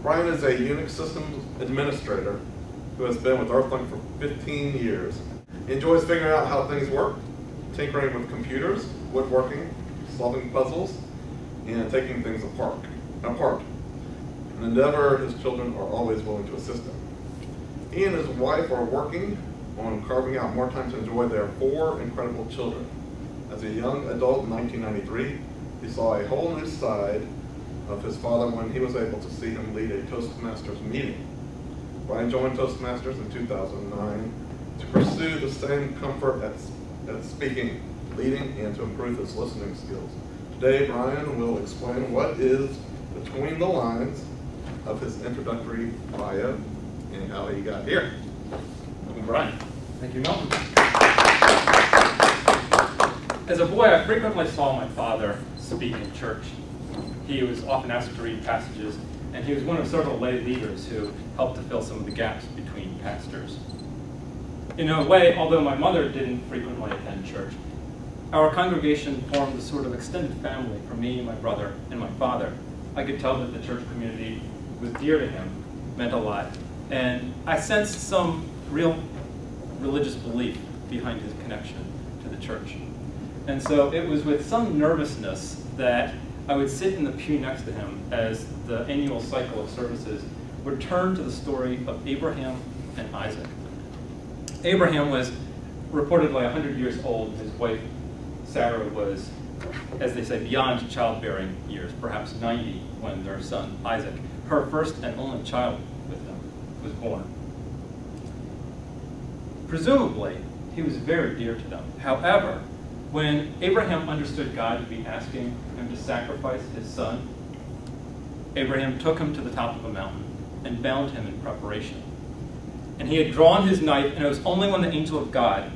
Brian is a Unix systems administrator who has been with Earthlink for 15 years. He enjoys figuring out how things work, tinkering with computers, woodworking, solving puzzles, and taking things apart. An endeavor his children are always willing to assist him. He and his wife are working on carving out more time to enjoy their 4 incredible children. As a young adult in 1993, he saw a whole new side of his father when he was able to see him lead a Toastmasters meeting. Brian joined Toastmasters in 2009 to pursue the same comfort at speaking, leading, and to improve his listening skills. Today, Brian will explain what is between the lines of his introductory bio and how he got here. Welcome, Brian. Thank you, Milton. As a boy, I frequently saw my father speak in church. He was often asked to read passages, and he was one of several lay leaders who helped to fill some of the gaps between pastors. In a way, although my mother didn't frequently attend church, our congregation formed a sort of extended family for me, my brother, and my father. I could tell that the church community was dear to him, meant a lot, and I sensed some real religious belief behind his connection to the church. And so it was with some nervousness that I would sit in the pew next to him as the annual cycle of services would turn to the story of Abraham and Isaac. Abraham was reportedly 100 years old. His wife, Sarah, was, as they say, beyond childbearing years, perhaps 90 when their son, Isaac, her first and only child with them, was born. Presumably, he was very dear to them. However, when Abraham understood God to be asking him to sacrifice his son, Abraham took him to the top of a mountain and bound him in preparation. And he had drawn his knife, and it was only when the angel of God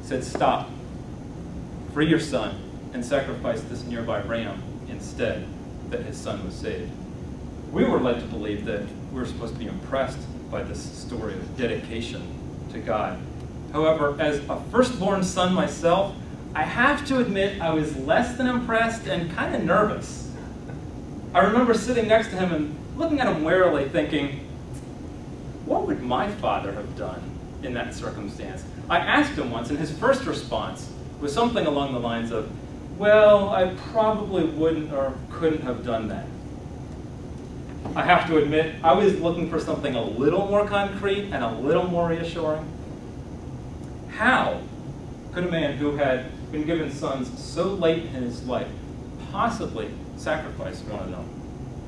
said, "Stop, free your son, and sacrifice this nearby ram instead," that his son was saved. We were led to believe that we were supposed to be impressed by this story of dedication to God. However, as a firstborn son myself, I have to admit I was less than impressed and kind of nervous. I remember sitting next to him and looking at him warily thinking, what would my father have done in that circumstance? I asked him once, and his first response was something along the lines of, well, I probably wouldn't or couldn't have done that. I have to admit, I was looking for something a little more concrete and a little more reassuring. How could a man who had been given sons so late in his life possibly sacrifice one of them,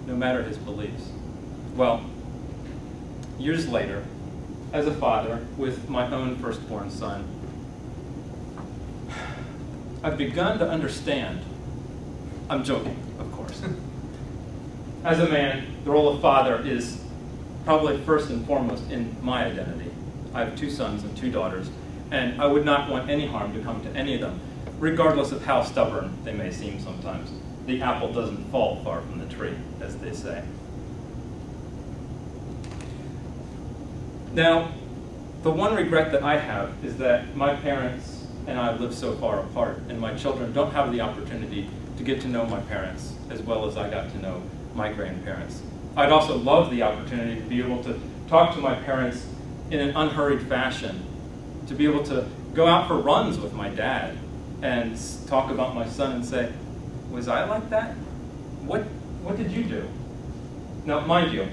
no matter his beliefs? Well, years later, as a father with my own firstborn son, I've begun to understand. I'm joking, of course. As a man, the role of father is probably first and foremost in my identity. I have 2 sons and 2 daughters, and I would not want any harm to come to any of them, regardless of how stubborn they may seem sometimes. The apple doesn't fall far from the tree, as they say. Now, the one regret that I have is that my parents and I live so far apart, and my children don't have the opportunity to get to know my parents as well as I got to know my grandparents. I'd also love the opportunity to be able to talk to my parents in an unhurried fashion, to be able to go out for runs with my dad and talk about my son and say, was I like that? What did you do? Now, mind you,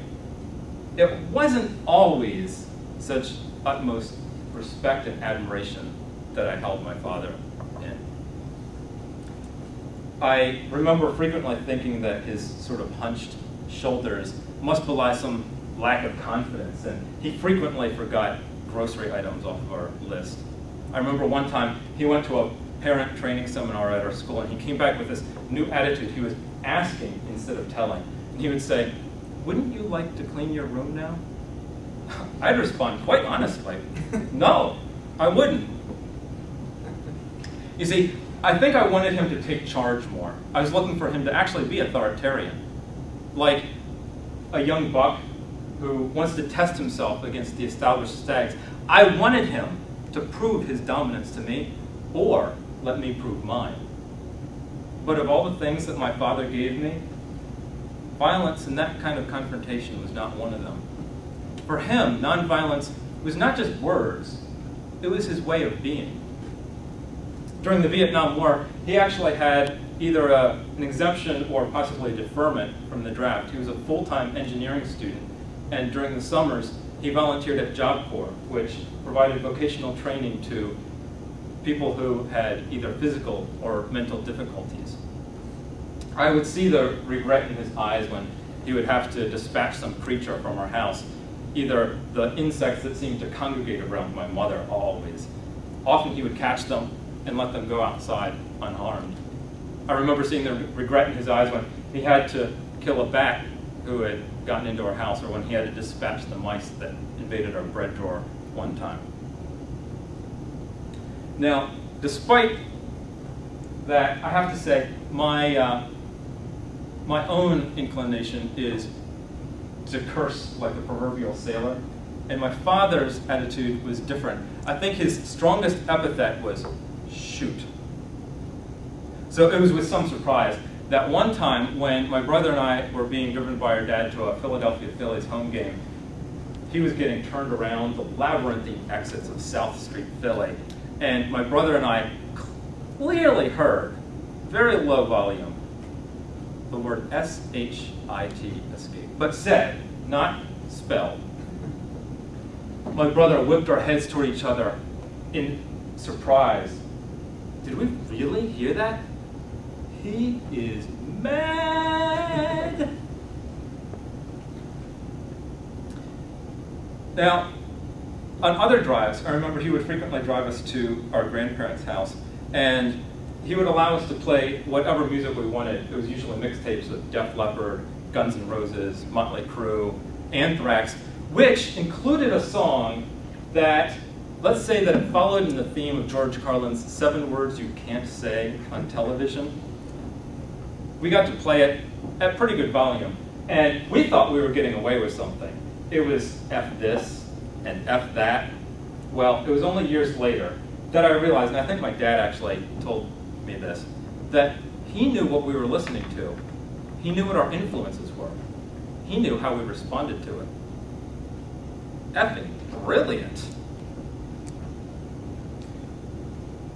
it wasn't always such utmost respect and admiration that I held my father in. I remember frequently thinking that his sort of hunched shoulders must belie some lack of confidence, and he frequently forgot grocery items off of our list. I remember one time he went to a parent training seminar at our school, and he came back with this new attitude. He was asking instead of telling. And he would say, "Wouldn't you like to clean your room now?" I'd respond quite honestly, "No, I wouldn't." You see, I think I wanted him to take charge more. I was looking for him to actually be authoritarian, like a young buck who wants to test himself against the established stags. I wanted him to prove his dominance to me, or let me prove mine. But of all the things that my father gave me, violence and that kind of confrontation was not one of them. For him, nonviolence was not just words, it was his way of being. During the Vietnam War, he actually had either an exemption or possibly a deferment from the draft. He was a full-time engineering student, and during the summers, he volunteered at Job Corps, which provided vocational training to people who had either physical or mental difficulties. I would see the regret in his eyes when he would have to dispatch some creature from our house, either the insects that seemed to congregate around my mother always. Often he would catch them and let them go outside unharmed. I remember seeing the regret in his eyes when he had to kill a bat who had gotten into our house, or when he had to dispatch the mice that invaded our bread drawer one time. Now, despite that, I have to say my own inclination is to curse like the proverbial sailor, and my father's attitude was different. I think his strongest epithet was shoot. So it was with some surprise that one time when my brother and I were being driven by our dad to a Philadelphia Phillies home game, he was getting turned around the labyrinthine exits of South Street, Philly, and my brother and I clearly heard, very low volume, the word S-H-I-T escape, but said, not spelled. My brother whipped our heads toward each other in surprise. Did we really hear that? He is mad. Now, on other drives, I remember he would frequently drive us to our grandparents' house, and he would allow us to play whatever music we wanted. It was usually mixtapes of Def Leppard, Guns N' Roses, Motley Crue, Anthrax, which included a song that, let's say that it followed in the theme of George Carlin's 7 Words You Can't Say on Television. We got to play it at pretty good volume, and we thought we were getting away with something. It was F this and F that. Well, it was only years later that I realized, and I think my dad actually told me this, that he knew what we were listening to. He knew what our influences were. He knew how we responded to it. Effing brilliant.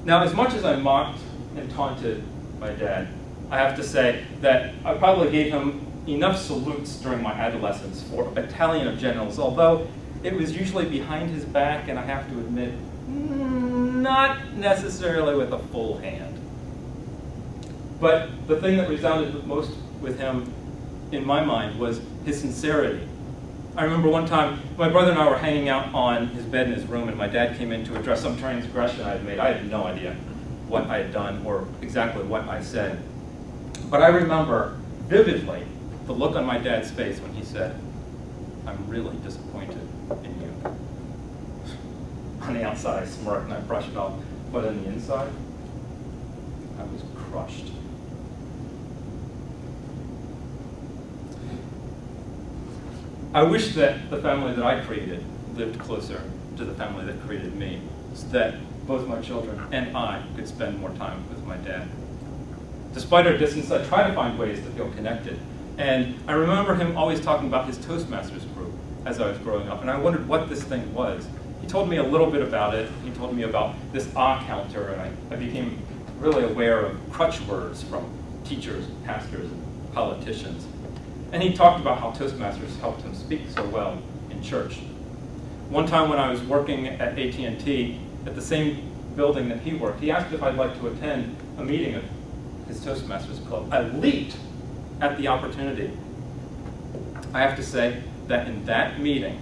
Now, as much as I mocked and taunted my dad, I have to say that I probably gave him enough salutes during my adolescence for a battalion of generals, although it was usually behind his back, and I have to admit, not necessarily with a full hand. But the thing that resounded most with him, in my mind, was his sincerity. I remember one time, my brother and I were hanging out on his bed in his room, and my dad came in to address some transgression I had made. I had no idea what I had done or exactly what I said. But I remember vividly the look on my dad's face when he said, "I'm really disappointed in you." On the outside, I smirked and I brushed it off, but on the inside, I was crushed. I wish that the family that I created lived closer to the family that created me, so that both my children and I could spend more time with my dad. Despite our distance, I try to find ways to feel connected. And I remember him always talking about his Toastmasters group as I was growing up, and I wondered what this thing was. He told me a little bit about it. He told me about this counter, and I became really aware of crutch words from teachers, pastors, and politicians. And he talked about how Toastmasters helped him speak so well in church. One time when I was working at AT&T, at the same building that he worked, he asked if I'd like to attend a meeting of his Toastmasters club. I leaped at the opportunity. I have to say that in that meeting,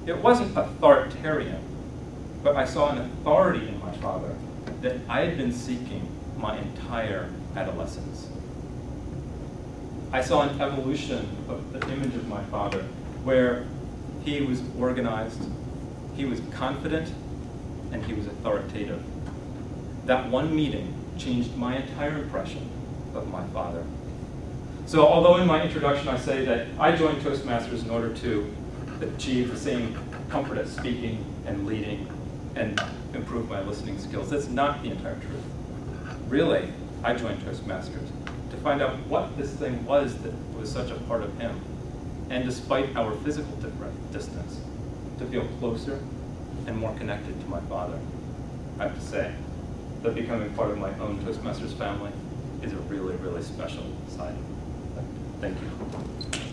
it wasn't authoritarian, but I saw an authority in my father that I had been seeking my entire adolescence. I saw an evolution of the image of my father where he was organized, he was confident, and he was authoritative. That one meeting changed my entire impression of my father. So although in my introduction I say that I joined Toastmasters in order to achieve the same comfort at speaking and leading and improve my listening skills, that's not the entire truth. Really, I joined Toastmasters to find out what this thing was that was such a part of him. And despite our physical distance, to feel closer and more connected to my father. I have to say that becoming part of my own Toastmasters family is a really, really special side. Thank you.